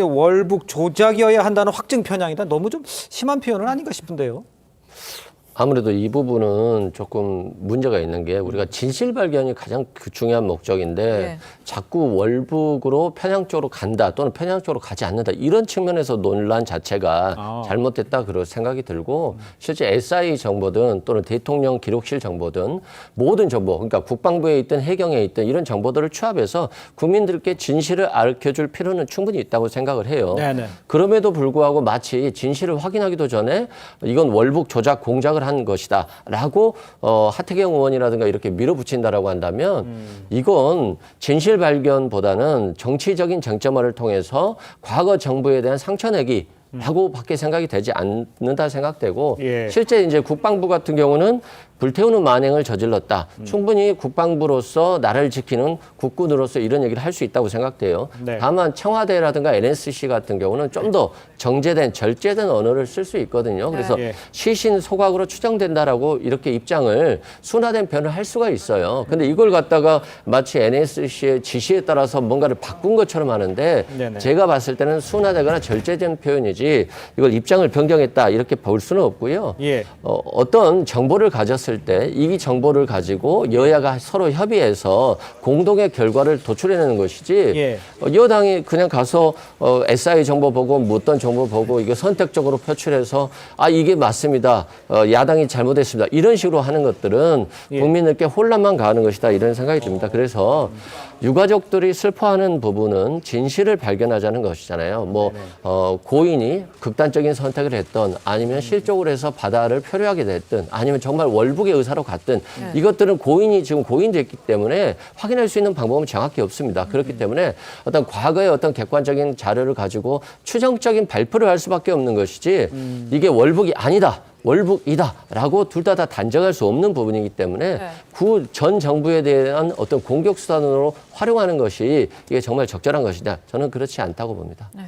월북 조작이어야 한다는 확증 편향이다. 너무 좀 심한 표현은 아닌가 싶은데요. 아무래도 이 부분은 조금 문제가 있는 게 우리가 진실 발견이 가장 중요한 목적인데 네. 자꾸 월북으로 편향 쪽으로 간다 또는 편향 쪽으로 가지 않는다 이런 측면에서 논란 자체가 잘못됐다 그런 생각이 들고 실제 SI 정보든 또는 대통령 기록실 정보든 모든 정보 그러니까 국방부에 있든 해경에 있든 이런 정보들을 취합해서 국민들께 진실을 알려줄 필요는 충분히 있다고 생각을 해요. 네네. 그럼에도 불구하고 마치 진실을 확인하기도 전에 이건 월북 조작 공작을 한 것이다라고 하태경 의원이라든가 이렇게 밀어붙인다라고 한다면 이건 진실 발견보다는 정치적인 쟁점화를 통해서 과거 정부에 대한 상처내기 라고밖에 생각이 되지 않는다 생각되고 예. 실제 이제 국방부 같은 경우는 불태우는 만행을 저질렀다. 충분히 국방부로서 나라를 지키는 국군으로서 이런 얘기를 할 수 있다고 생각돼요. 네. 다만 청와대라든가 NSC 같은 경우는 좀 더 정제된 절제된 언어를 쓸 수 있거든요. 그래서 예. 시신 소각으로 추정된다라고 이렇게 입장을 순화된 표현을 할 수가 있어요. 근데 이걸 갖다가 마치 NSC의 지시에 따라서 뭔가를 바꾼 것처럼 하는데 네네. 제가 봤을 때는 순화되거나 절제된 표현이지 이걸 입장을 변경했다 이렇게 볼 수는 없고요. 예. 어떤 정보를 가졌을 때 이 정보를 가지고 여야가 서로 협의해서 공동의 결과를 도출해내는 것이지 예. 여당이 그냥 가서 SI 정보 보고 묻던 정보 보고 이게 선택적으로 표출해서 이게 맞습니다. 야당이 잘못했습니다. 이런 식으로 하는 것들은 예. 국민들께 혼란만 가하는 것이다 이런 생각이 듭니다. 그래서 유가족들이 슬퍼하는 부분은 진실을 발견하자는 것이잖아요. 뭐 고인이 극단적인 선택을 했던 아니면 실족을 해서 바다를 표류하게 됐든 아니면 정말 월북의 의사로 갔든 이것들은 고인이 지금 고인됐기 때문에 확인할 수 있는 방법은 정확히 없습니다. 그렇기 때문에 어떤 과거의 어떤 객관적인 자료를 가지고 추정적인 발표를 할 수밖에 없는 것이지 이게 월북이 아니다. 월북이다라고 둘 다 단정할 수 없는 부분이기 때문에 그 전 정부에 대한 어떤 공격 수단으로 활용하는 것이 이게 정말 적절한 것이다. 저는 그렇지 않다고 봅니다.